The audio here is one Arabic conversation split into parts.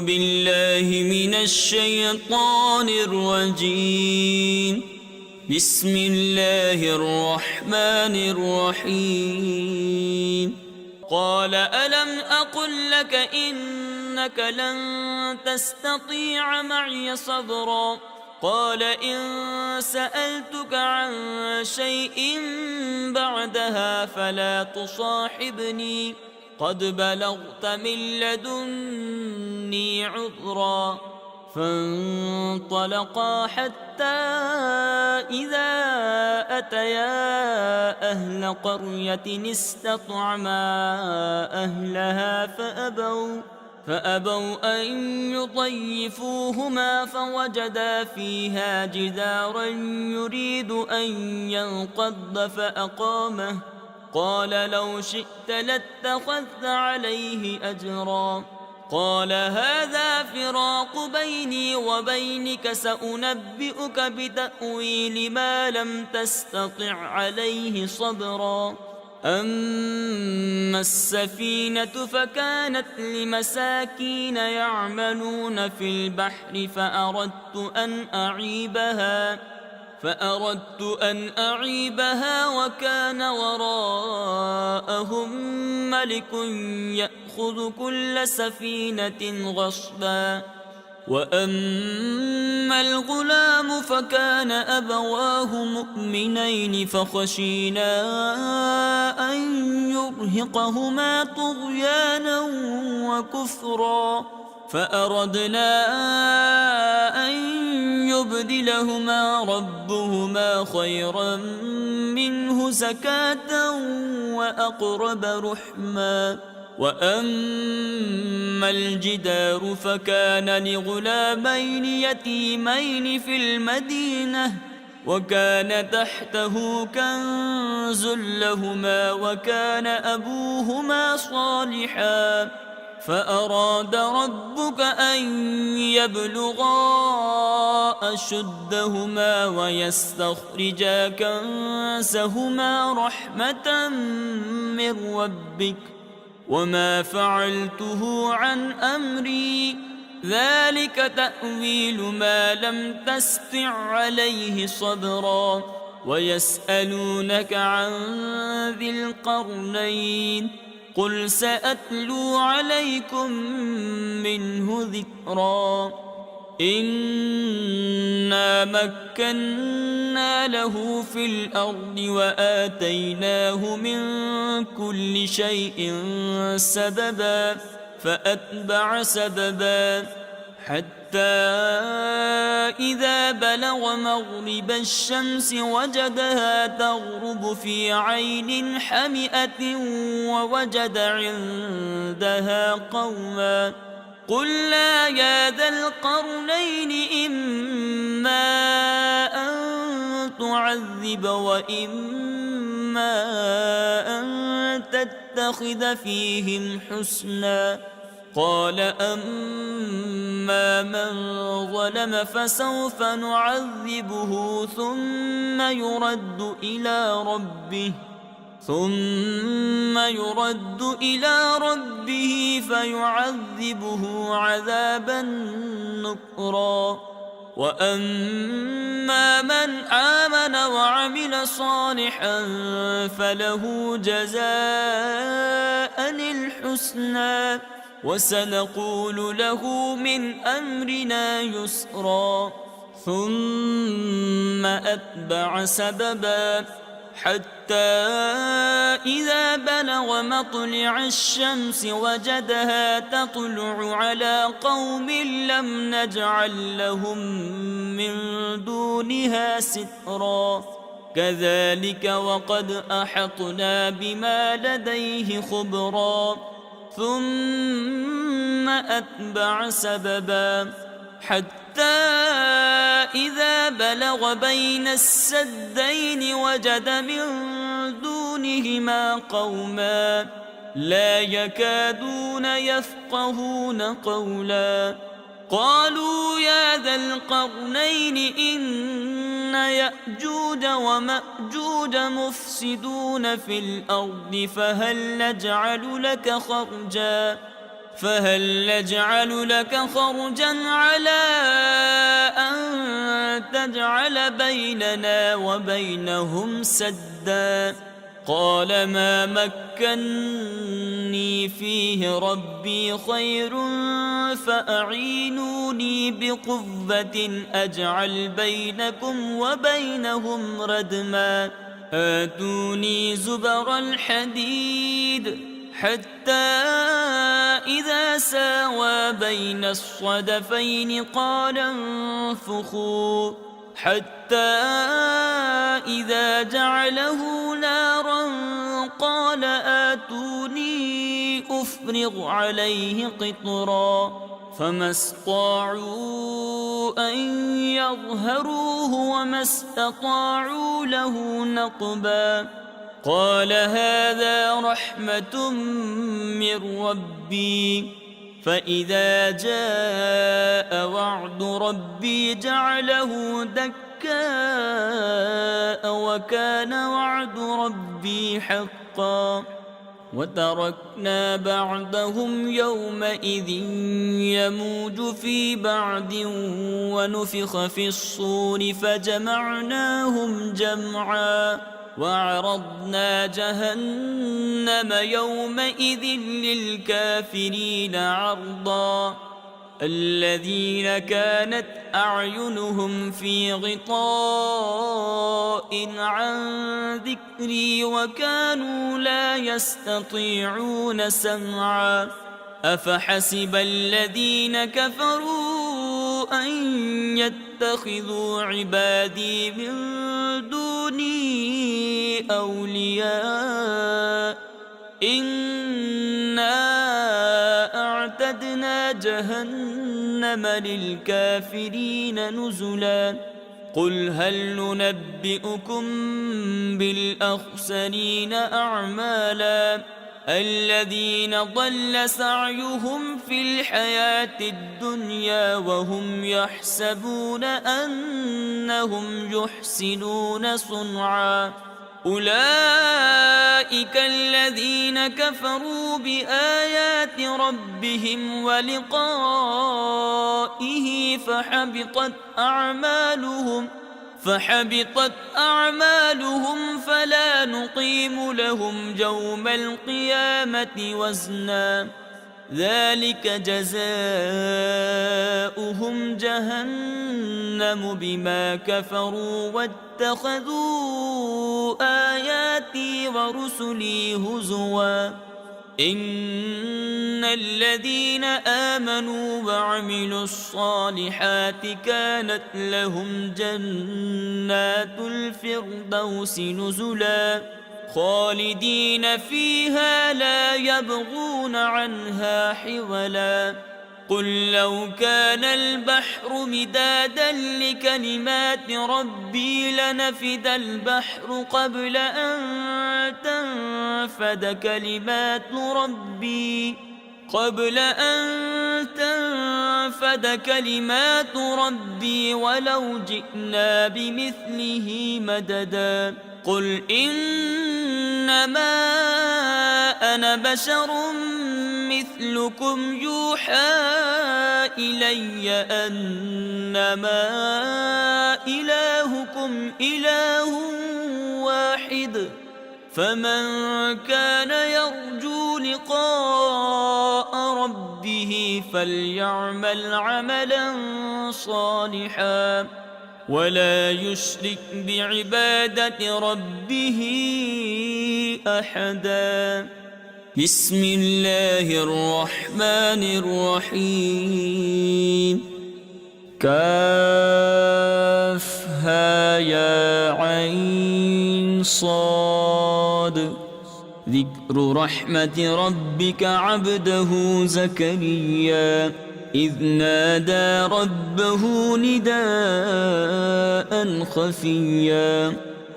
أعوذ بالله من الشيطان الرجيم. بسم الله الرحمن الرحيم. قال ألم أقل لك إنك لن تستطيع معي صبرا. قال إن سألتك عن شيء بعدها فلا تصاحبني قد بلغت من لدني عذرا. فانطلقا حتى إذا أتيا أهل قرية استطعما أهلها فأبوا أن يضيفوهما فوجدا فيها جدارا يريد أن ينقض فأقامه. قال لو شئت لاتخذت عليه أجرا. قال هذا فراق بيني وبينك سأنبئك بتأويل ما لم تستطع عليه صبرا. أما السفينة فكانت لمساكين يعملون في البحر فأردت أن أعيبها وكان وراءهم ملك يأخذ كل سفينة غصبا. وأما الغلام فكان أبواه مؤمنين فخشينا أن يرهقهما طغيانا وكفرا. فأردنا أن يبدلهما ربهما خيرا منه زكاة وأقرب رحما. وأما الجدار فكان لغلامين يتيمين في المدينة وكان تحته كنز لهما وكان أبوهما صالحا. فأراد ربك أن يبلغا أشدهما ويستخرجا كنزهما رحمة من ربك وما فعلته عن أمري ذلك تأويل ما لم تستع عليه صبرا. ويسألونك عن ذي القرنين قل سأتلو عليكم منه ذكرا. إنا مكنا له في الأرض وآتيناه من كل شيء سببا فأتبع سببا حتى إذا بلغ مغرب الشمس وجدها تغرب في عين حمئة ووجد عندها قوما. قلنا يا ذا القرنين إما أن تعذب وإما أن تتخذ فيهم حسنا. قال أما من ظلم فسوف نعذبه ثم يرد إلى ربه فيعذبه عذابا نكرا. وأما من آمن وعمل صالحا فله جزاء الحسنى وسنقول له من أمرنا يسرا. ثم أتبع سببا حتى إذا بلغ مطلع الشمس وجدها تطلع على قوم لم نجعل لهم من دونها سترا. كذلك وقد أحطنا بما لديه خبرا. ثم أتبع سببا حتى إذا بلغ بين السدين وجد من دونهما قوما لا يكادون يفقهون قولا. قالوا يا ذا القرنين إن يأجوج ومأجوج مفسدون في الأرض فهل نجعل لك خرجا على أن تجعل بيننا وبينهم سدا؟ قال ما مكني فيه ربي خير فأعينوني بقوة أجعل بينكم وبينهم ردما آتوني زبر الحديد حتى إذا ساوى بين الصدفين قال انفخوا حتى إذا جعله نارا قال آتوني أفرغ عليه قطرا فما استطاعوا أن يظهروه وما استطاعوا له نقبا قال هذا رحمة من ربي فإذا جاء وعد ربي جعله دكاء وكان وعد ربي حقا وتركنا بعضهم يومئذ يموج في بعض ونفخ في الصور فجمعناهم جمعا وعرضنا جهنم يومئذ للكافرين عرضا الذين كانت أعينهم في غطاء عن ذكري وكانوا لا يستطيعون سمعا أفحسب الذين كفروا أن يتخذوا عبادي من دوني أولياء إنا أعتدنا جهنم للكافرين نزلا قل هل ننبئكم بالأخسرين أعمالا الذين ضل سعيهم في الحياة الدنيا وهم يحسبون أنهم يحسنون صنعا أولئك الذين كفروا بآيات ربهم ولقائه فحبطت أعمالهم فلا نقيم لهم يوم القيامة وزنا ذلك جزاؤهم جهنم بما كفروا واتخذوا آياتي ورسلي هزوا إن الذين آمنوا وعملوا الصالحات كانت لهم جنات الفردوس نزلا خالدين فيها لا يبغون عنها حولا قل لو كان البحر مدادا لكلمات ربي لنفد البحر قبل أن تنفد كلمات ربي ولو جئنا بمثله مددا قل إنما أنا بشر مثلكم يوحى إلي أنما إلهكم إله واحد فمن كان يرجو لقاء ربه فليعمل عملا صالحا ولا يشرك بعبادة ربه أحدا بسم الله الرحمن الرحيم كافها يا عين صاد ذكر رحمة ربك عبده زكريا إذ نادى ربه نداء خفيا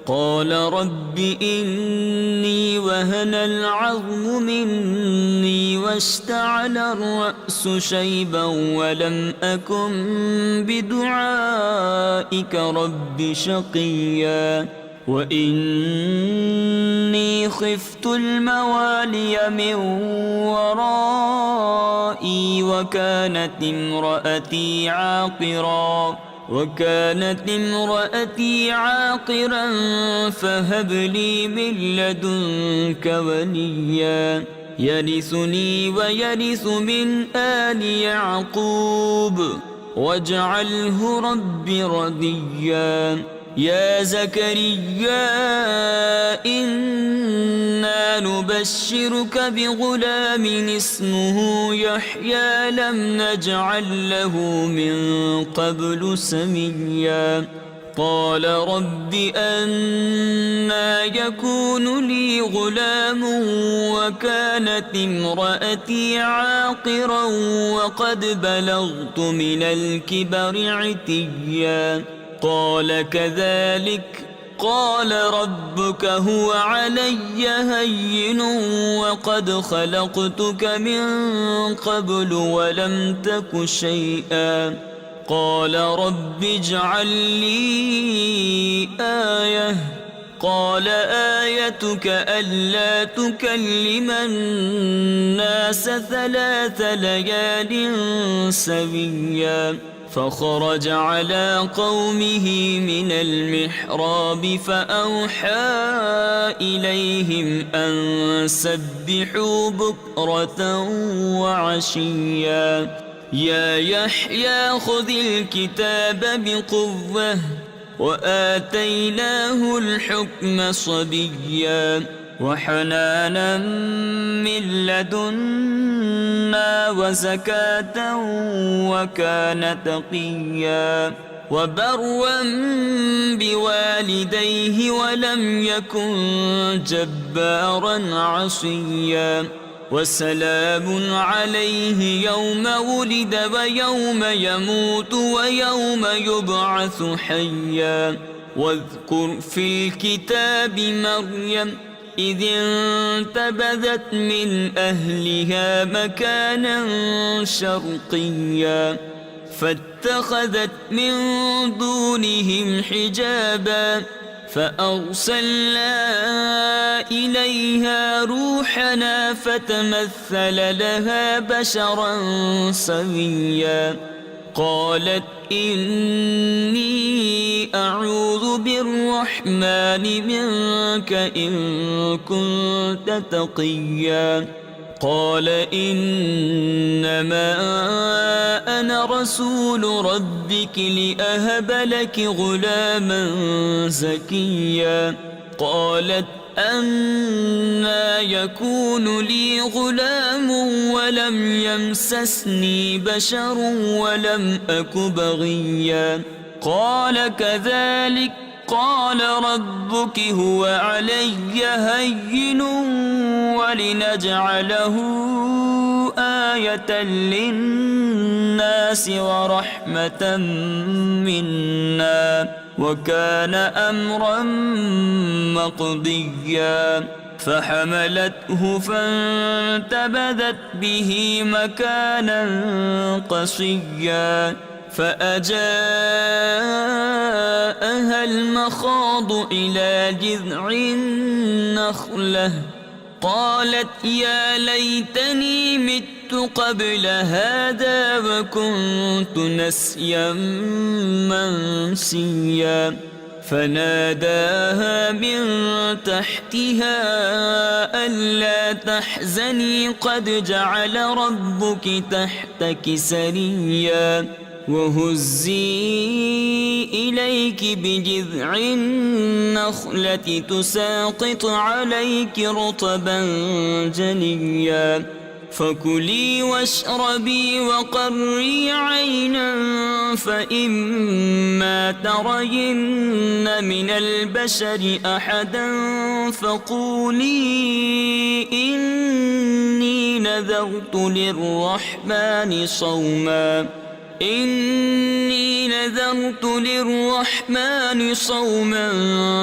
قال رب إني وهن العظم مني واشتعل الرأس شيبا ولم أكن بدعائك رب شقيا وإني خفت الموالي من ورائي وكانت امرأتي عاقرا فهب لي من لدنك وليا يرثني ويرث من آل يعقوب واجعله رب رضيا. يا زكريا إنا نبشرك بغلام اسمه يحيى لم نجعل له من قبل سميا. قال رب أنى يكون لي غلام وكانت امرأتي عاقرا وقد بلغت من الكبر عتيا. قال كذلك قال ربك هو علي هين وقد خلقتك من قبل ولم تك شيئا. قال رب اجعل لي آية. قال آيتك ألا تكلم الناس 3 ليال سويا. فخرج على قومه من المحراب فأوحى إليهم أن سبحوا بكرة وعشيا. يا يحيى خذ الكتاب بقوة وآتيناه الحكم صبيا وحنانا من لدنا وزكاة وكان تقيا وبرا بوالديه ولم يكن جبارا عصيا. وسلام عليه يوم ولد ويوم يموت ويوم يبعث حيا. واذكر في الكتاب مريم إذ انتبذت من أهلها مكانا شرقيا فاتخذت من دونهم حجابا فأرسلنا إليها روحنا فتمثل لها بشرا سويا. قالت إني أعوذ بالرحمن منك إن كنت تقيا. قال إنما أنا رسول ربك لأهب لك غلاما زكيا. قالت أنى يكون لي غلام ولم يمسسني بشر ولم أك بغيا. قال كذلك قال ربك هو علي هين ولنجعله آية للناس ورحمة منا وكان أمرا مقضيا. فحملته فانتبذت به مكانا قصيا فأجاءها المخاض إلى جذع النخلة قالت يا ليتني مت قبل هذا وكنت نسيا منسيا. فناداها من تحتها ألا تحزني قد جعل ربك تحتك سريا وهزي إليك بجذع النخلة تساقط عليك رطبا جنيا. فكلي واشربي وقري عينا فإما ترين من البشر أحدا فقولي إني نذرت للرحمن صوما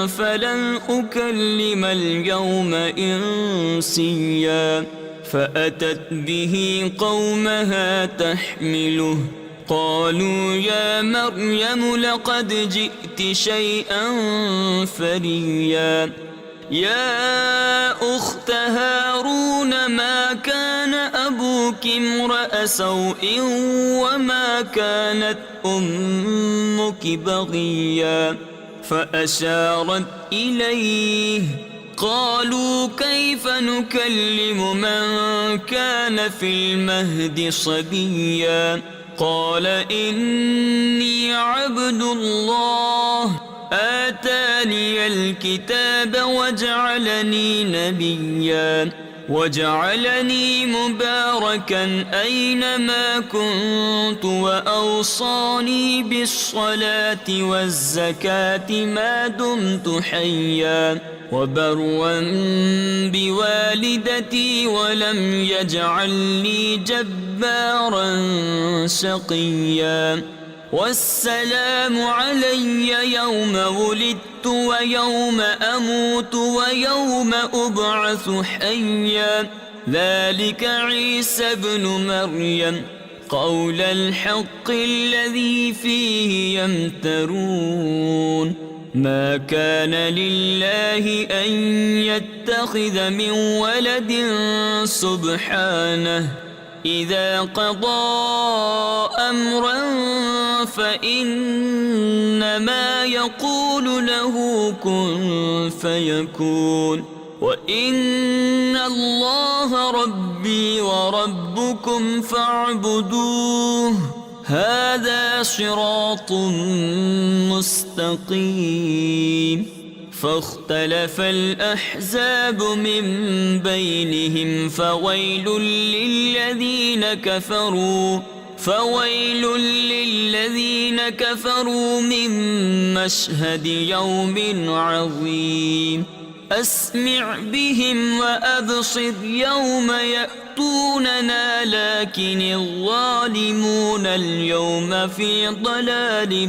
فلن أكلم اليوم إنسيا. فأتت به قومها تحمله قالوا يا مريم لقد جئت شيئا فريا يا أخت هارون ما كان أبوك امرأ سوء وما كانت أمك بغيا فأشارت إليه قالوا كيف نكلم من كان في المهد صبيا قال إني عبد الله آتاني الكتاب وجعلني نبيا وجعلني مباركا أينما كنت وأوصاني بالصلاة والزكاة ما دمت حيا وبرا بوالدتي ولم يجعلني جبارا شقيا والسلام علي يوم ولدت ويوم أموت ويوم أبعث حيا ذلك عيسى ابن مريم قول الحق الذي فيه يمترون ما كان لله أن يتخذ من ولد سبحانه إذا قضى أمرا فإنما يقول له كن فيكون وإن الله ربي وربكم فاعبدوه هذا صراط مستقيم فاختلف الأحزاب من بينهم فويل للذين كفروا من مشهد يوم عظيم أسمع بهم وأبصر يوم يأتوننا لكن الظالمون اليوم في ضلال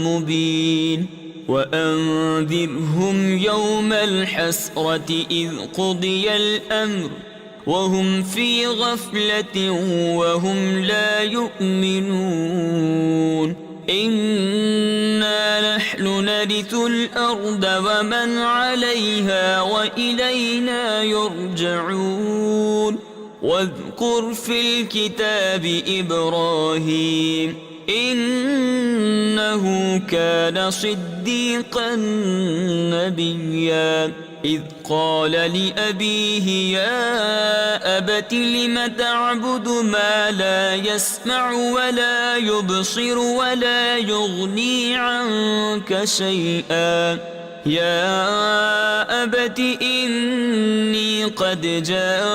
مبين وأنذرهم يوم الحسرة إذ قضي الأمر وهم في غفلة وهم لا يؤمنون إنا نحن نرث الأرض ومن عليها وإلينا يرجعون واذكر في الكتاب إبراهيم إنه كان صديقا نبيا إذ قال لأبيه يا أبت لم تعبد ما لا يسمع ولا يبصر ولا يغني عنك شيئا يا أبت إني قد جاءني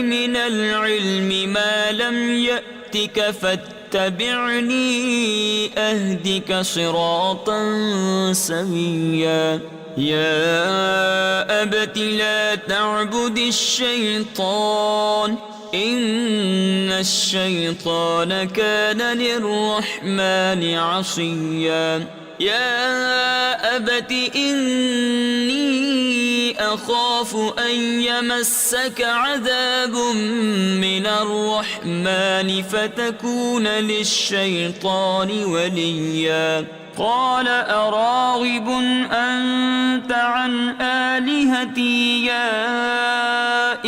من العلم ما لم يأتك فاتبعني أهدك صراطا سويا يا أبت لا تعبد الشيطان إن الشيطان كان للرحمن عصيا يا أبت إني أخاف أن يمسك عذاب من الرحمن فتكون للشيطان وليا قال أراغب أنت عن آلهتي يا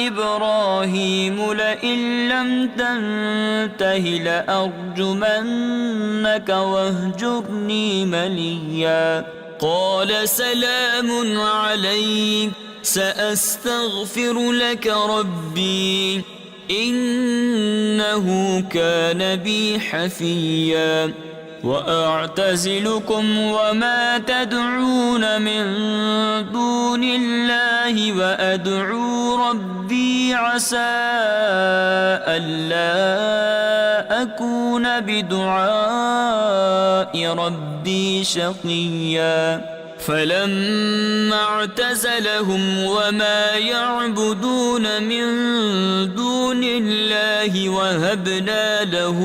إبراهيم لئن لم تنته لأرجمنك واهجرني مليا قال سلام عليك سأستغفر لك ربي إنه كان بي حفيا وأعتزلكم وما تدعون من دون الله وأدعو ربي عسى ألا أكون بدعاء ربي شقيا فلما اعتزلهم وما يعبدون من دون الله وهبنا له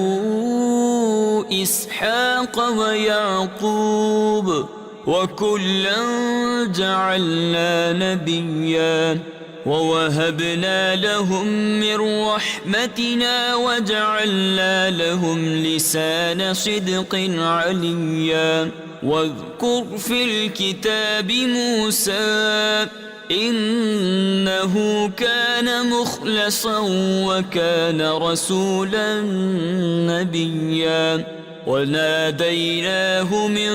إسحاق ويعقوب وكلا جعلنا نبيا ووهبنا لهم من رحمتنا وجعلنا لهم لسان صدق عليا واذكر في الكتاب موسى إنه كان مخلصا وكان رسولا نبيا وناديناه من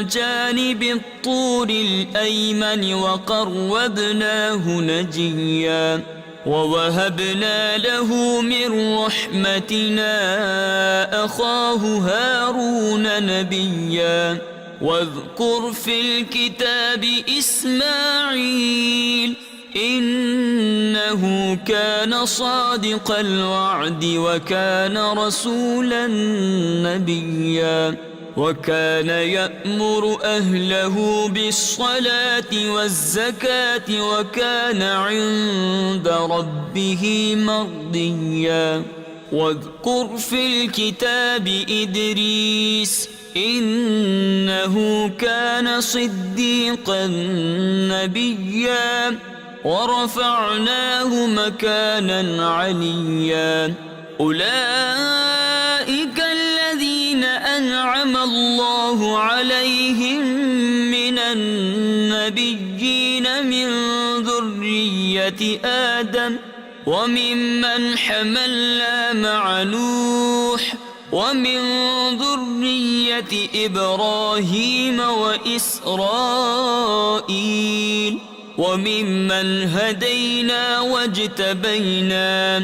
جانب الطور الأيمن وقربناه نجيا ووهبنا له من رحمتنا أخاه هارون نبيا واذكر في الكتاب إسماعيل إنه كان صادق الوعد وكان رسولا نبيا وكان يأمر أهله بالصلاة والزكاة وكان عند ربه مرضيا واذكر في الكتاب إدريس إنه كان صديقا نبيا ورفعناه مكانا عليا أولئك الذين أنعم الله عليهم من النبيين من ذرية آدم وممن حملنا مع نوح ومن ذرية إبراهيم وإسرائيل وممن هدينا واجتبينا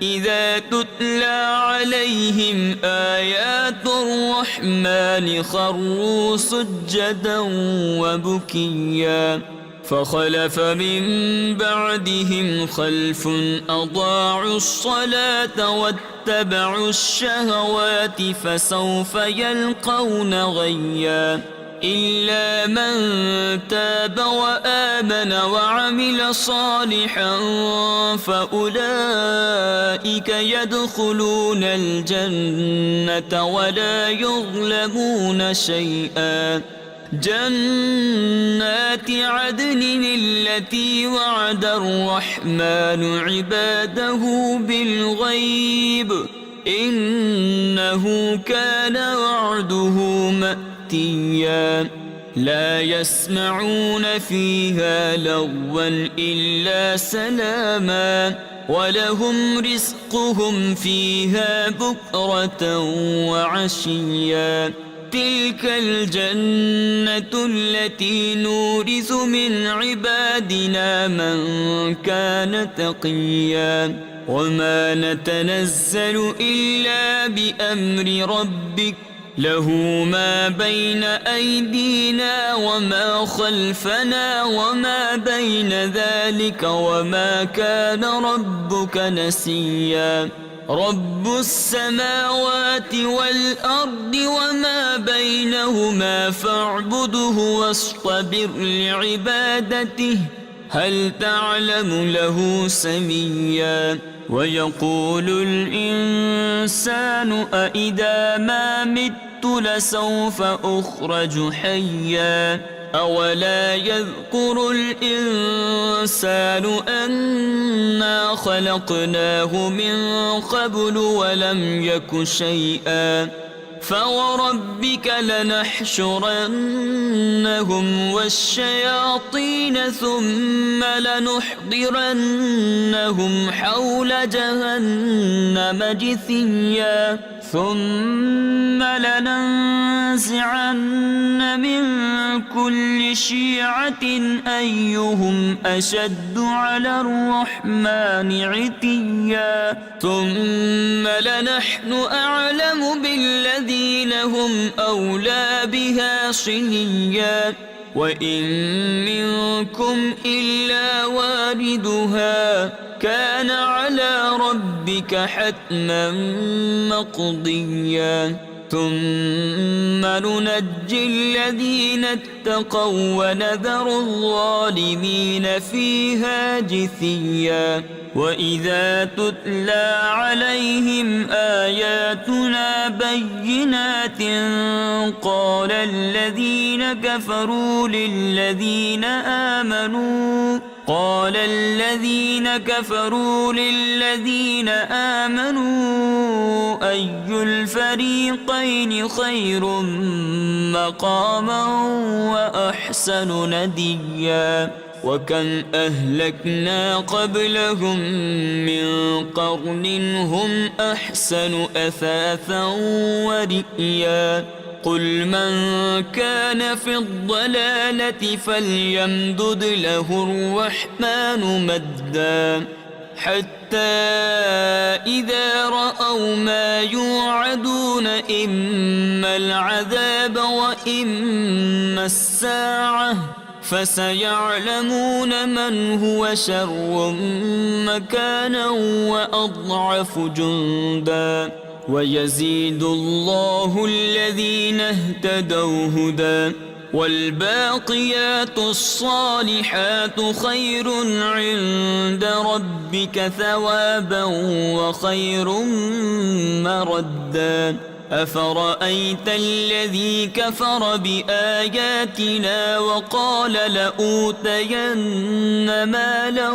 إذا تتلى عليهم آيات الرحمن خروا سجدا وبكيا فخلف من بعدهم خلف أضاعوا الصلاة واتبعوا الشهوات فسوف يلقون غيا إلا من تاب وآمن وعمل صالحا فأولئك يدخلون الجنة ولا يظلمون شيئا جنات عدن التي وعد الرحمن عباده بالغيب إنه كان وعده مأتيا لا يسمعون فيها لغوا إلا سلاما ولهم رزقهم فيها بكرة وعشيا تلك الجنة التي نورث من عبادنا من كان تقيا وما نتنزل إلا بأمر ربك له ما بين أيدينا وما خلفنا وما بين ذلك وما كان ربك نسيا رب السماوات والأرض وما بينهما فاعبده واصطبر لعبادته هل تعلم له سميا ويقول الإنسان أإذا ما مت لسوف أخرج حيا أولا يذكر الإنسان أنا خلقناه من قبل ولم يك شيئا فوربك لنحشرنهم والشياطين ثم لنحضرنهم حول جهنم جثيا ثم لننزعن من كل شيعة أيهم أشد على الرحمن عتيا ثم لنحن أعلم بالذين هم أولى بها صليا وإن منكم إلا واردها كان على ربك حتما مقضيا ثم ننجي الذين اتقوا ونذر الظالمين فيها جثيا وإذا تتلى عليهم آياتنا بينات قال الذين كفروا للذين آمنوا قال الذين كفروا للذين آمنوا أي الفريقين خير مقاما وأحسن نديا وكم أهلكنا قبلهم من قرن هم أحسن أثاثا ورئيا قل من كان في الضلالة فليمدد له الرحمن مدا حتى إذا رأوا ما يوعدون إما العذاب وإما الساعة فسيعلمون من هو شر مكانا وأضعف جندا ويزيد الله الذين اهتدوا هدى والباقيات الصالحات خير عند ربك ثوابا وخير مردا أفرأيت الذي كفر بآياتنا وقال لأوتين مالا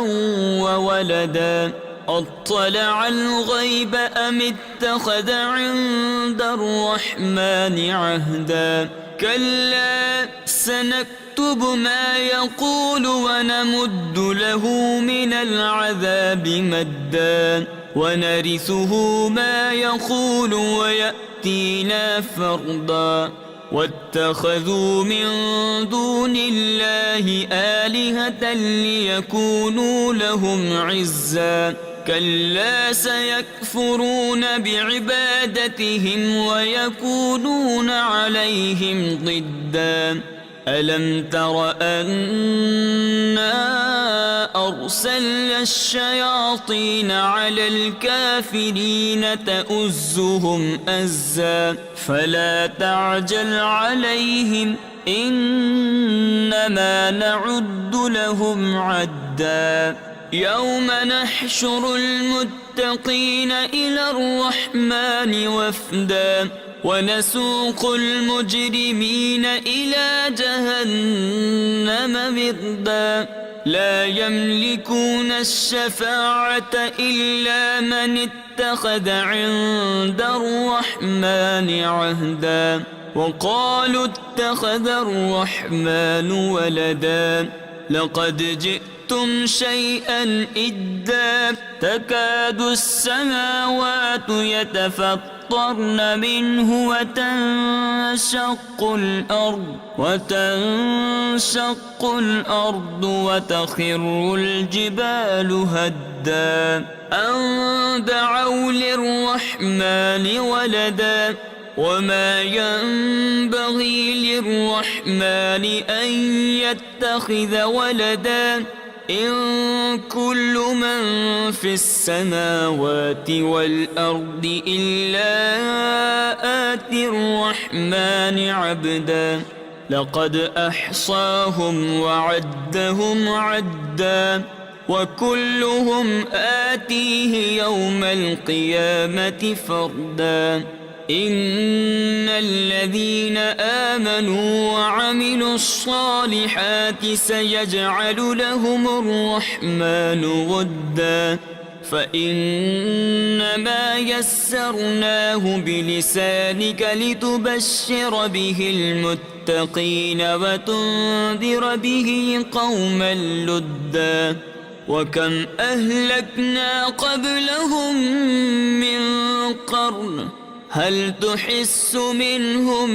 وولدا أطلع الغيب أم اتخذ عند الرحمن عهدا كلا سنكتب ما يقول ونمد له من العذاب مدا ونرثه ما يقول ويأتينا فردا واتخذوا من دون الله آلهة ليكونوا لهم عزا كلا سيكفرون بعبادتهم ويكونون عليهم ضدا ألم تر أنا أرسلنا الشياطين على الكافرين تؤزهم أزا فلا تعجل عليهم إنما نعد لهم عدا يوم نحشر المتقين إلى الرحمن وفدا ونسوق المجرمين إلى جهنم وردا لا يملكون الشفاعة إلا من اتخذ عند الرحمن عهدا وقالوا اتخذ الرحمن ولدا لقد جئتم شيئا إدا تكاد السماوات يتفطرن منه وتنشق الأرض وتخر الجبال هدا أن دعوا للرحمن ولدا وما ينبغي للرحمن أن يتخذ ولدا إن كل من في السماوات والأرض إلا آتي الرحمن عبدا لقد أحصاهم وعدهم عدا وكلهم آتيه يوم القيامة فردا إن الذين آمنوا وعملوا الصالحات سيجعل لهم الرحمن ودا فإنما يسرناه بلسانك لتبشر به المتقين وتنذر به قوما لدا وكم أهلكنا قبلهم من قرن هل تحس منهم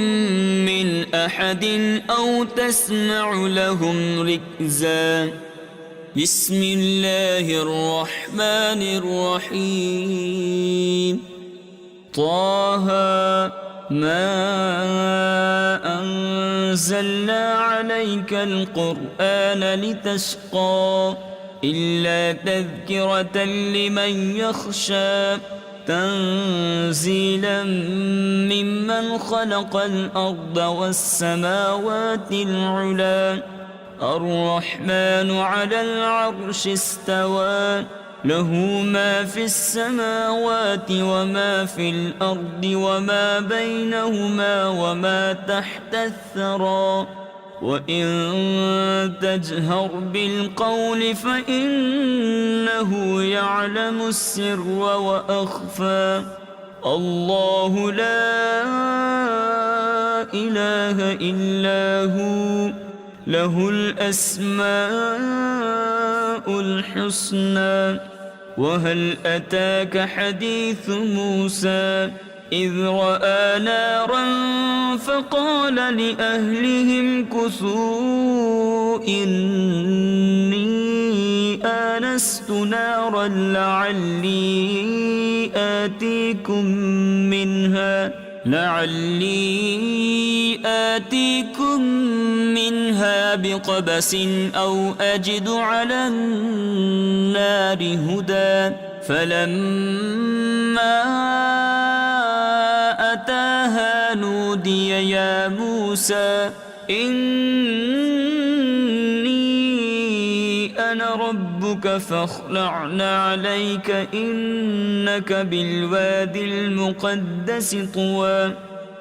من أحد أو تسمع لهم ركزا بسم الله الرحمن الرحيم طه ما أنزلنا عليك القرآن لتشقى إلا تذكرة لمن يخشى تنزيلا ممن خلق الأرض والسماوات العلى الرحمن على العرش استوى له ما في السماوات وما في الأرض وما بينهما وما تحت الثرى وإن تجهر بالقول فإنه يعلم السر وأخفى الله لا إله إلا هو له الأسماء الحسنى وهل أتاك حديث موسى إذ رأى نارا فقال لأهلهم كثوا إني آنست نارا لعلي آتيكم منها بقبس أو أجد على النار هدى فلما أتاها نودي يا موسى إني أنا ربك فاخلع عليك إنك بالوادي المقدس طوى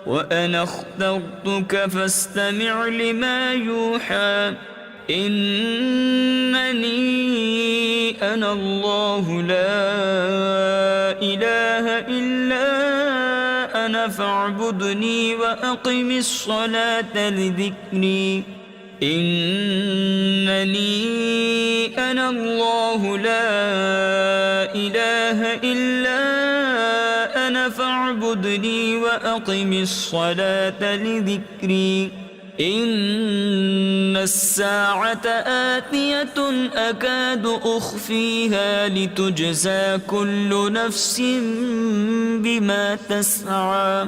وأنا اخترتك فاستمع لما يوحى إنني أنا الله لا إله إلا أنا فاعبدني وأقم الصلاة لذكري إنني أنا الله لا إله إلا أنا فاعبدني وأقم الصلاة لذكري إن الساعة آتية أكاد أخفيها لتجزى كل نفس بما تسعى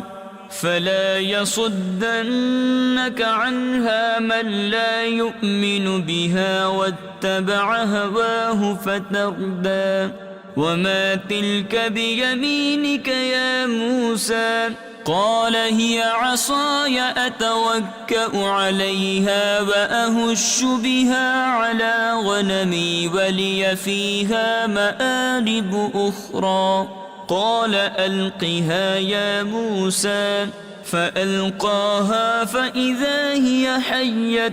فلا يصدنك عنها من لا يؤمن بها واتبع هواه فتردى وما تلك بيمينك يا موسى قال هي عصاي أتوكأ عليها وأهش بها على غنمي ولي فيها مآرب أخرى قال ألقها يا موسى فألقاها فإذا هي حية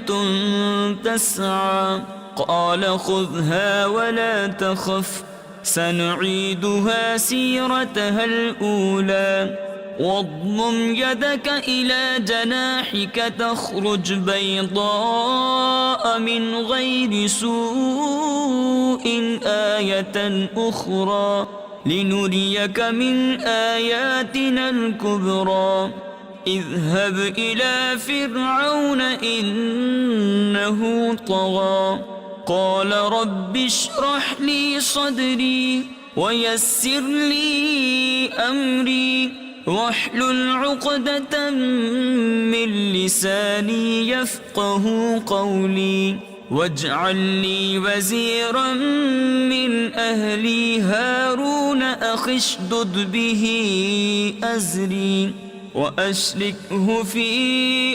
تسعى قال خذها ولا تخف سنعيدها سيرتها الأولى واضمم يدك إلى جناحك تخرج بيضاء من غير سوء آية أخرى لنريك من آياتنا الكبرى اذهب إلى فرعون إنه طغى قال رب اشرح لي صدري ويسر لي أمري واحلل عقدة من لساني يفقه قولي واجعل لي وزيرا من أهلي هارون أخي اشدد به أزري وأشركه في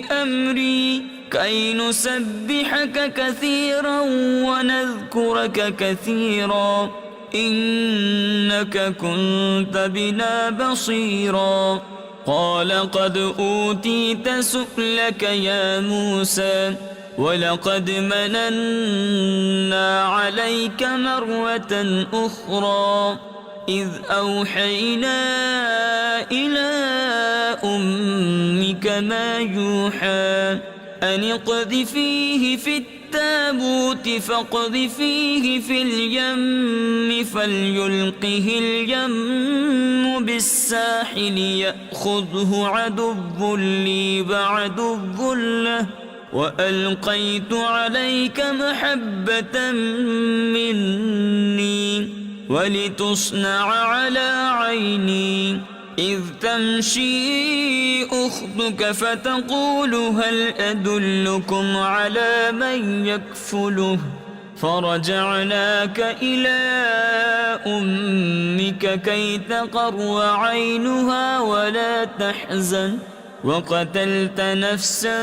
أمري كي نسبحك كثيرا ونذكرك كثيرا إنك كنت بنا بصيرا قال قد أوتيت سؤلك يا موسى ولقد مننا عليك مرة أخرى إذ أوحينا إلى أمك ما يوحى أن اقذفيه في التابوت فاقذفيه في اليم فليلقه اليم بالساحل يأخذه عدو لي وعدو له وألقيت عليك محبة مني ولتصنع على عيني إذ تمشي أختك فتقول هل أدلكم على من يكفله فرجعناك إلى أمك كي تقر عينها ولا تحزن وقتلت نفسا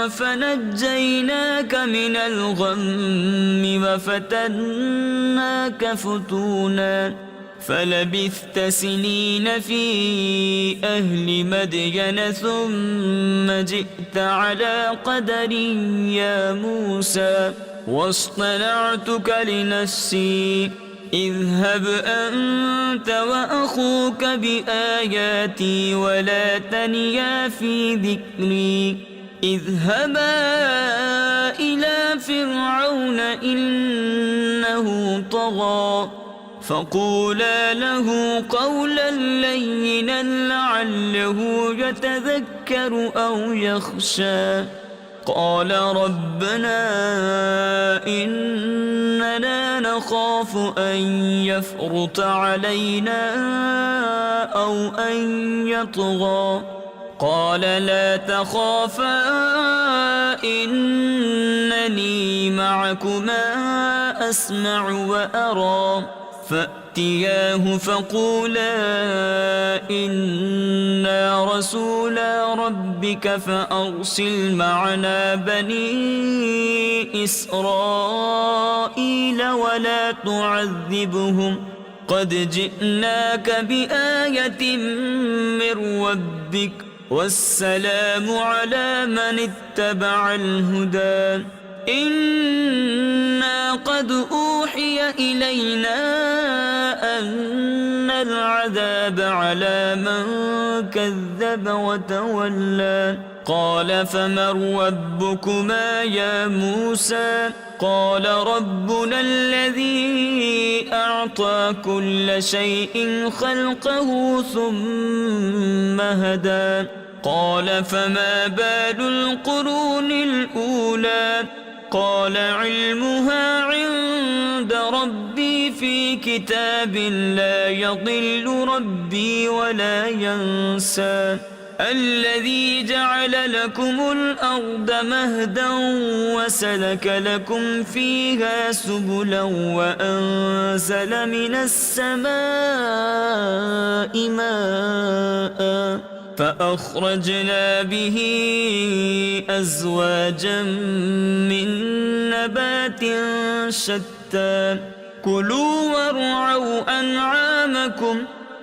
فنجيناك من الغم وفتناك فتونا فلبثت سنين في أهل مدين ثم جئت على قدر يا موسى واصطنعتك لنفسي اذهب أنت وأخوك بآياتي ولا تنيا في ذكري اذهبا إلى فرعون إنه طغى فقولا له قولا لينا لعله يتذكر أو يخشى قال ربنا إننا نخاف أن يفرط علينا أو أن يطغى قال لا تخافا إنني معكما أسمع وأرى فأتياه فقولا إنا رسولا ربك فأرسل معنا بني إسرائيل ولا تعذبهم قد جئناك بآية من ربك والسلام على من اتبع الهدى إنا قد أوحي إلينا أن العذاب على من كذب وتولى قال فمن ربكما يا موسى قال ربنا الذي أعطى كل شيء خلقه ثم هدى قال فما بال القرون الأولى قال علمها عند ربي في كتاب لا يضل ربي ولا ينسى الذي جعل لكم الأرض مهدا وسلك لكم فيها سبلا وأنزل من السماء ماء فأخرجنا به أزواجا من نبات شتى كلوا وارعوا أنعامكم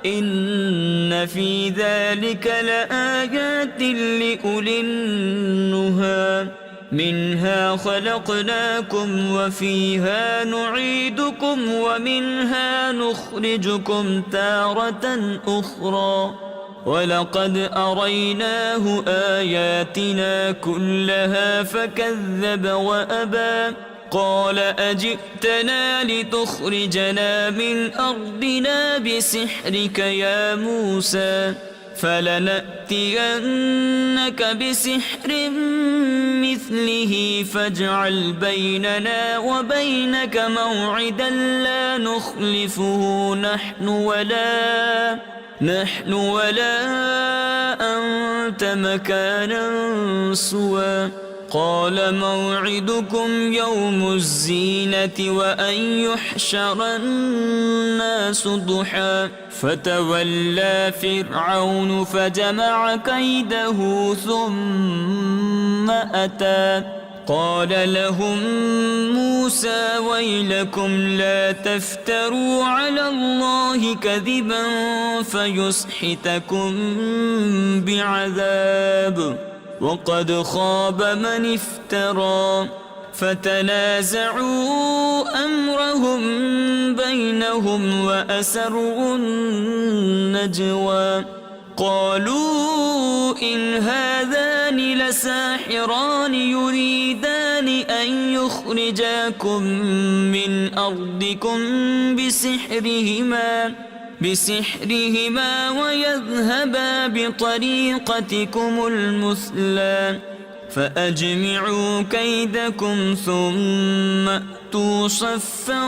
إن في ذلك لآيات لأولي النهى منها خلقناكم وفيها نعيدكم ومنها نخرجكم تارة أخرى ولقد أريناه آياتنا كلها فكذب وأبى قال أجئتنا لتخرجنا من أرضنا بسحرك يا موسى فلنأتينك بسحر مثله فاجعل بيننا وبينك موعدا لا نخلفه نحن ولا أنت مكانا سوى قال موعدكم يوم الزينة وأن يحشر الناس ضحى فتولى فرعون فجمع كيده ثم أتى قال لهم موسى ويلكم لا تفتروا على الله كذبا فيسحتكم بعذاب وقد خاب من افترى فتنازعوا أمرهم بينهم وأسروا النجوى قالوا إن هذان لساحران يريدان أن يخرجاكم من أرضكم بسحرهما ويذهبا بطريقتكم المثلى فأجمعوا كيدكم ثم أتوا صفا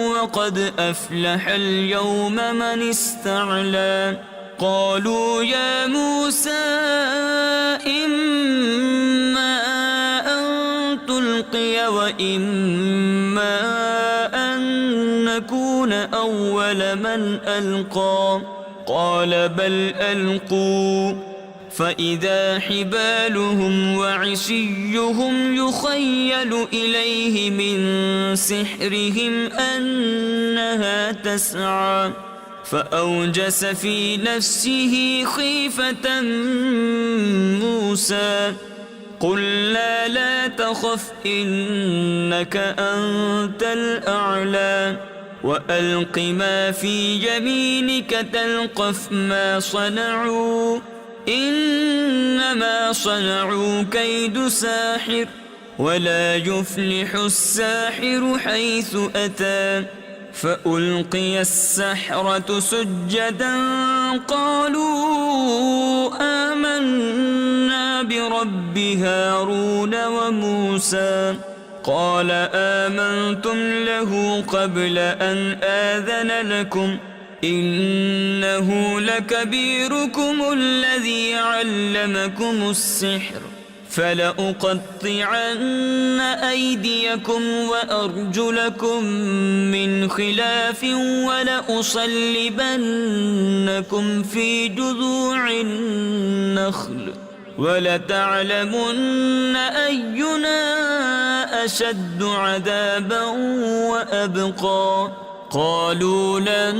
وقد أفلح اليوم من استعلى قالوا يا موسى إما أن تلقي وإما أن نكون أول من ألقى قال بل ألقوا فإذا حبالهم وعصيهم يخيل إليه من سحرهم أنها تسعى فأوجس في نفسه خيفة موسى. قلنا لا تخف إنك أنت الأعلى وألق ما في يمينك تلقف ما صنعوا إنما صنعوا كيد ساحر ولا يفلح الساحر حيث أتى. فألقي السحرة سجدا قالوا آمنا برب هارون وموسى. قال آمنتم له قبل أن آذن لكم إنه لكبيركم الذي علمكم السحر فلأقطعن أيديكم وأرجلكم من خلاف ولأصلبنكم في جذوع النخل ولتعلمن أينا أشد عذابا وأبقى. قالوا لن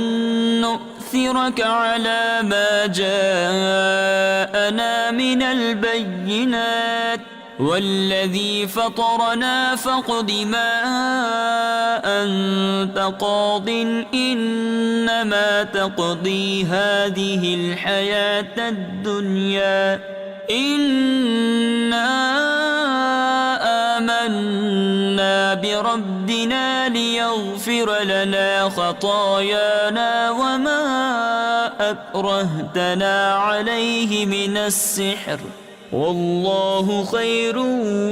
نؤثرك على ما جاءنا من البينات والذي فطرنا فاقض ما أنت قاض إنما تقضي هذه الحياة الدنيا إنا آمنا بربنا ليغفر لنا خطايانا وما أكرهتنا عليه من السحر والله خير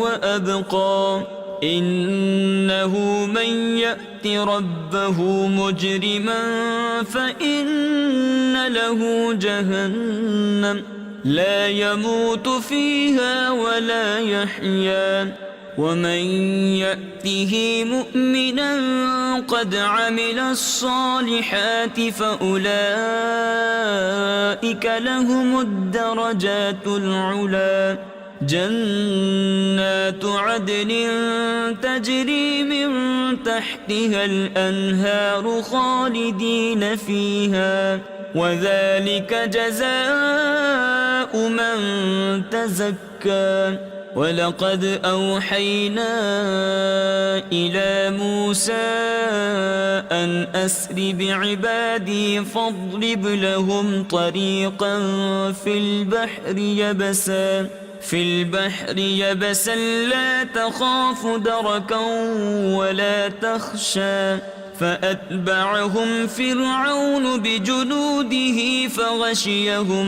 وأبقى. إنه من يأت ربه مجرما فإن له جهنم لا يموت فيها ولا يحيا ومن يأته مؤمنا قد عمل الصالحات فأولئك لهم الدرجات العلى. جنات عدن تجري من تحتها الأنهار خالدين فيها وذلك جزاء من تزكى. ولقد أوحينا إلى موسى أن أسر بعبادي فاضرب لهم طريقا في البحر يبسا لا تخاف دركا ولا تخشى. فأتبعهم فرعون بجنوده فغشيهم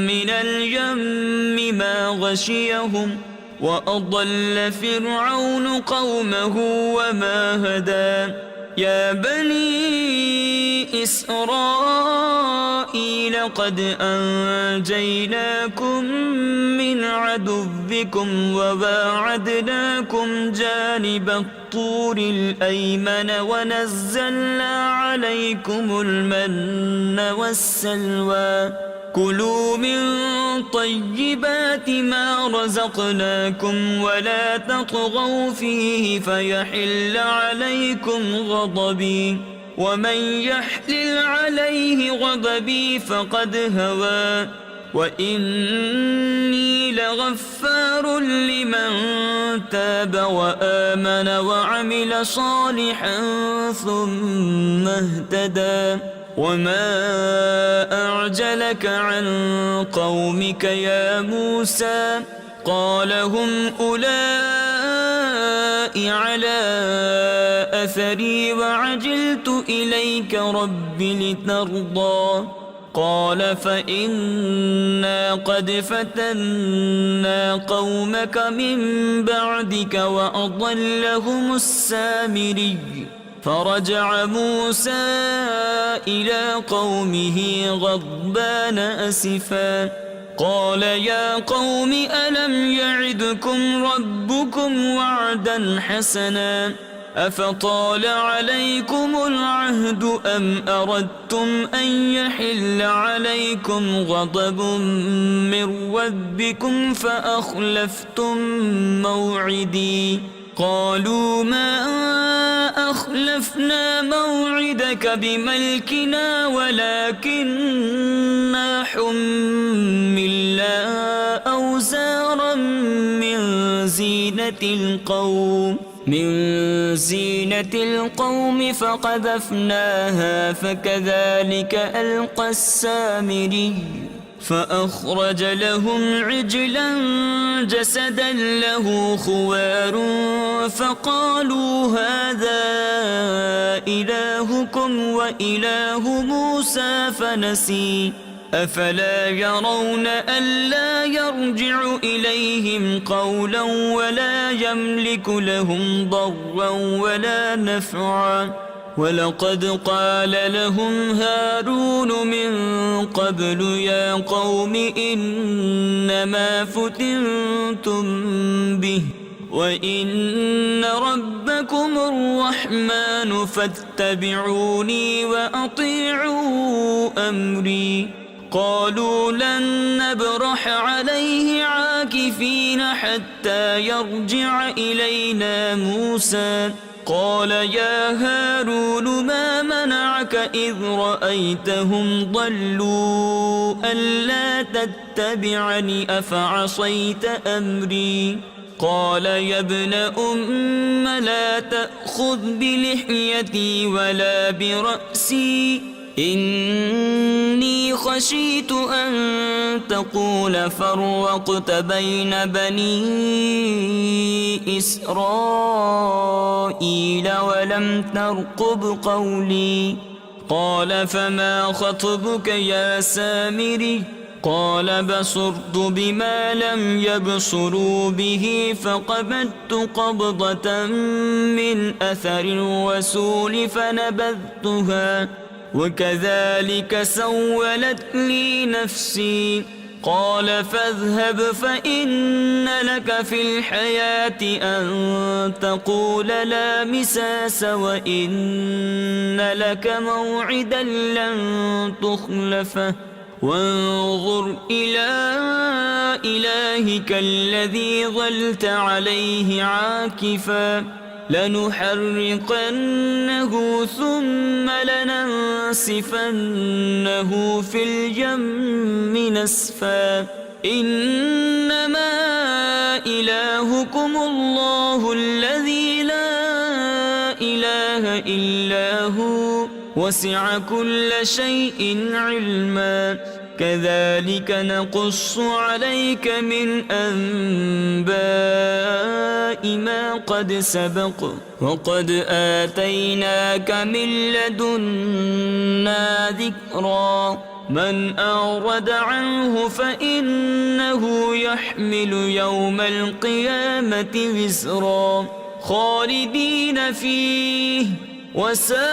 من اليم ما غشيهم وأضل فرعون قومه وما هدى. يا بني إسرائيل قد أنجيناكم من عدوكم وواعدناكم جانب الطور الأيمن ونزلنا عليكم المن والسلوى. كلوا من طيبات ما رزقناكم ولا تطغوا فيه فيحل عليكم غضبي ومن يحلل عليه غضبي فقد هوى وإني لغفار لمن تاب وآمن وعمل صالحا ثم اهتدى. وما أعجلك عن قومك يا موسى؟ قال هم أولئك على أثري وعجلت إليك رب لترضى. قال فإنا قد فتنا قومك من بعدك وأضلهم السامري. فرجع موسى إلى قومه غضبان أسفا قال يا قوم ألم يعدكم ربكم وعدا حسنا أفطال عليكم العهد أم أردتم أن يحل عليكم غضب من ربكم فأخلفتم موعدي قالوا ما أخلفنا موعدك بملكنا ولكننا حملنا أوزارا من زينة القوم فقذفناها فكذلك ألقى السامري فأخرج لهم عجلا جسدا له خوار فقالوا هذا إلهكم وإله موسى فنسي أفلا يرون ألا يرجع إليهم قولا ولا يملك لهم ضرا ولا نفعا ولقد قال لهم هارون من قبل يا قوم إنما فتنتم به وإن ربكم الرحمن فاتبعوني وأطيعوا أمري قالوا لن نبرح عليه عاكفين حتى يرجع إلينا موسى قال يا هارون ما منعك إذ رأيتهم ضلوا ألا تتبعني أفعصيت أمري قال يا ابن أم لا تأخذ بلحيتي ولا برأسي إني خشيت أن تقول فرقت بين بني إسرائيل ولم ترقب قولي قال فما خطبك يا سامري قال بصرت بما لم يبصروا به فقبضت قبضة من أثر الرسول فنبذتها وكذلك سولت لي نفسي قال فاذهب فإن لك في الحياة أن تقول لا مساس وإن لك موعدا لن تخلفه وانظر إلى إلهك الذي ظلت عليه عاكفا لنحرقنه ثم لننسفنه في اليم نسفا إنما إلهكم الله الذي لا إله إلا هو وسع كل شيء علما كذلك نقص عليك من أنباء ما قد سبق وقد آتيناك من لدنا ذكرا من أعرض عنه فإنه يحمل يوم القيامة وزرا خالدين فيه وساء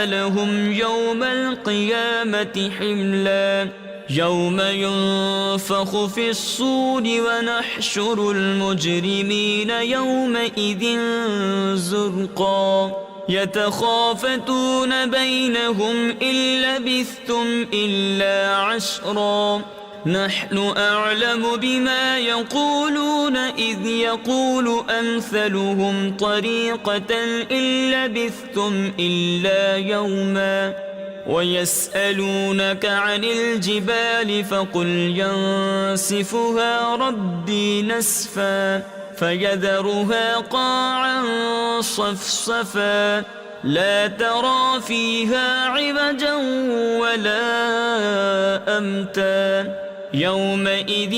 لهم يوم القيامة حملا يوم ينفخ في الصور ونحشر المجرمين يومئذ زرقا يتخافتون بينهم إن لبثتم إلا عشرا نحن أعلم بما يقولون إذ يقول أمثلهم طريقة إن لبثتم إلا يوما ويسألونك عن الجبال فقل ينسفها ربي نسفا فيذرها قاعا صفصفا لا ترى فيها عوجا ولا أمتا يومئذ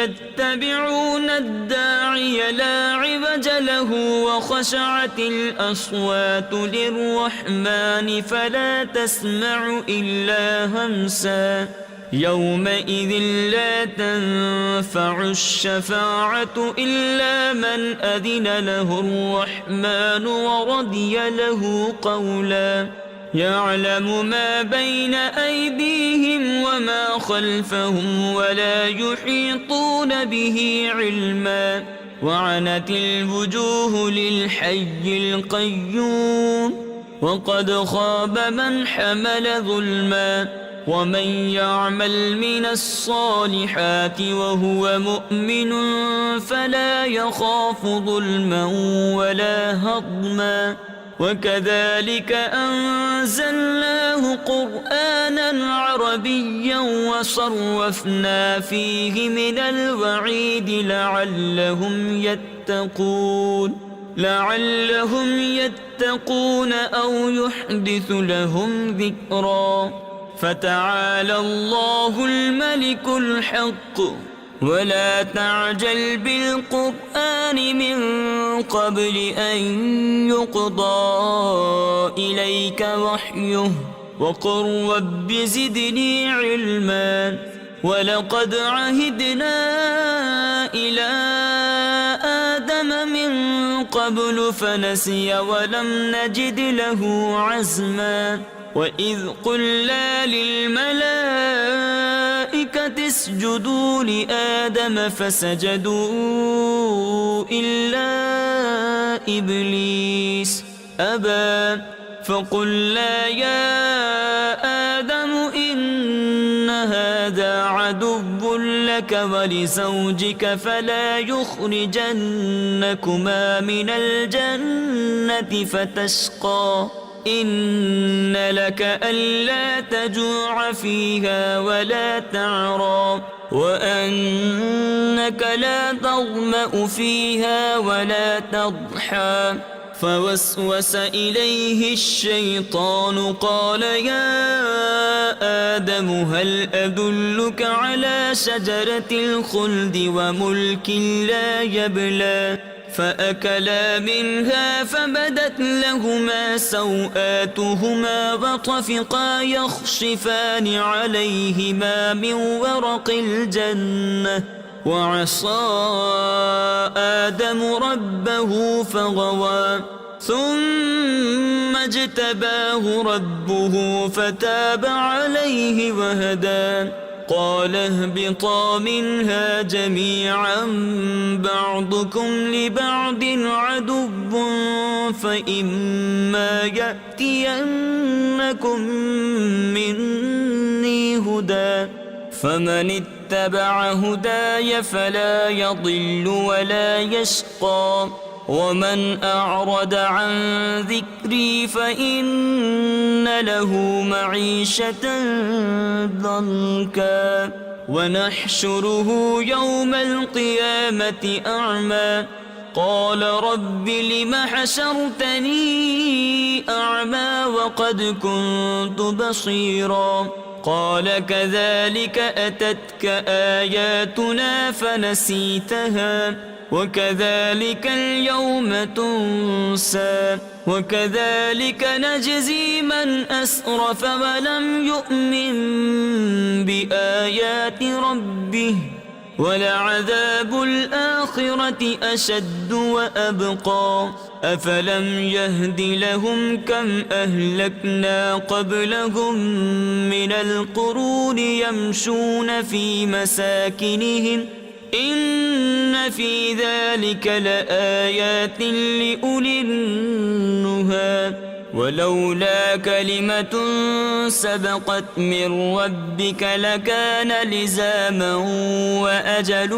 يتبعون الداعي لا عوج له وخشعت الأصوات للرحمن فلا تسمع إلا همسا يومئذ لا تنفع الشفاعة إلا من أذن له الرحمن ورضي له قولا يعلم ما بين أيديهم وما خلفهم ولا يحيطون به علما وعنت الوجوه للحي القيوم وقد خاب من حمل ظلما ومن يعمل من الصالحات وهو مؤمن فلا يخاف ظلما ولا هضما وكذلك أنزلناه قرآنا عربيا وصرفنا فيه من الوعيد لعلهم يتقون أو يحدث لهم ذكرا فتعالى الله الملك الحق ولا تعجل بالقرآن من قبل أن يقضى إليك وحيه وقل رب زدني علما ولقد عهدنا إلى آدم من قبل فنسي ولم نجد له عزما وإذ قلنا للملائكة اسجدوا لآدم فسجدوا إلا إبليس أبى فقلنا يا آدم إن هذا عدو لك ولزوجك فلا يخرجنكما من الجنة فتشقى إن لك ألا تجوع فيها ولا تعرى وأنك لا تظمأ فيها ولا تضحى فوسوس إليه الشيطان قال يا آدم هل أدلك على شجرة الخلد وملك لا يبلى فأكلا منها فبدت لهما سوآتهما وطفقا يخصفان عليهما من ورق الجنة وعصى آدم ربه فغوى ثم اجتباه ربه فتاب عليه وهدى قال اهبطا منها جميعا بعضكم لبعض عدو فإما يأتينكم مني هدى فمن اتبع هداي فلا يضل ولا يشقى ومن أعرض عن ذكري فإن له معيشة ضنكا ونحشره يوم القيامة أعمى قال رب لم حشرتني أعمى وقد كنت بصيرا قال كذلك أتتك آياتنا فنسيتها وكذلك اليوم تنسى وكذلك نجزي من أسرف ولم يؤمن بآيات ربه ولعذاب الآخرة أشد وأبقى أفلم يهد لهم كم أهلكنا قبلهم من القرون يمشون في مساكنهم إن في ذلك لآيات لأولي النهى ولولا كلمة سبقت من ربك لكان لزاما وأجل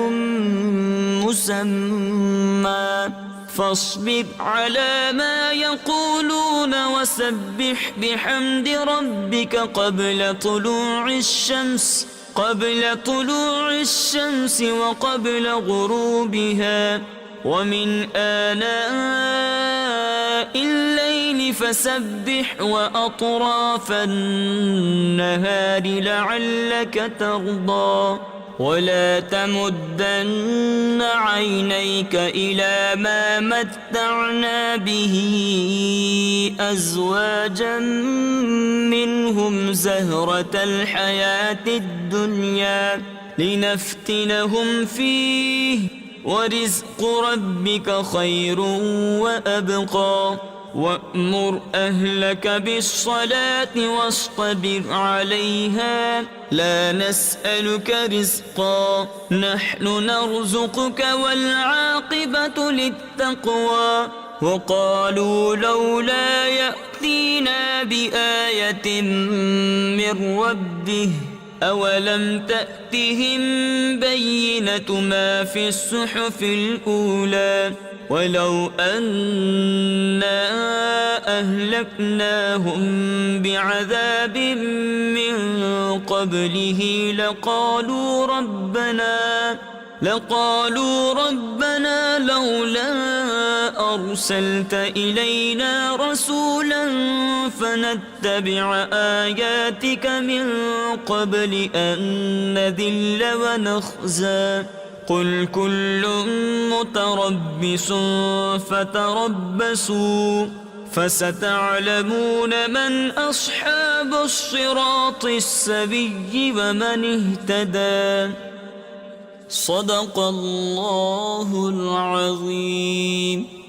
مسمى فاصبر على ما يقولون وسبح بحمد ربك قبل طلوع الشمس وقبل غروبها ومن آناء الليل فسبح وأطراف النهار لعلك ترضى ولا تمدن عينيك إلى ما متعنا به أزواجا منهم زهرة الحياة الدنيا لنفتنهم فيه ورزق ربك خير وأبقى وأمر أهلك بالصلاة واصطبر عليها لا نسألك رزقا نحن نرزقك والعاقبة للتقوى وقالوا لولا يأتينا بآية من ربه أولم تأتهم بينة ما في الصحف الأولى ولو أنا أهلكناهم بعذاب من قبله لقالوا ربنا لولا أرسلت إلينا رسولا فنتبع آياتك من قبل أن نذل ونخزى قل كل متربص فتربصوا فستعلمون من أصحاب الصراط السوي ومن اهتدى. صدق الله العظيم.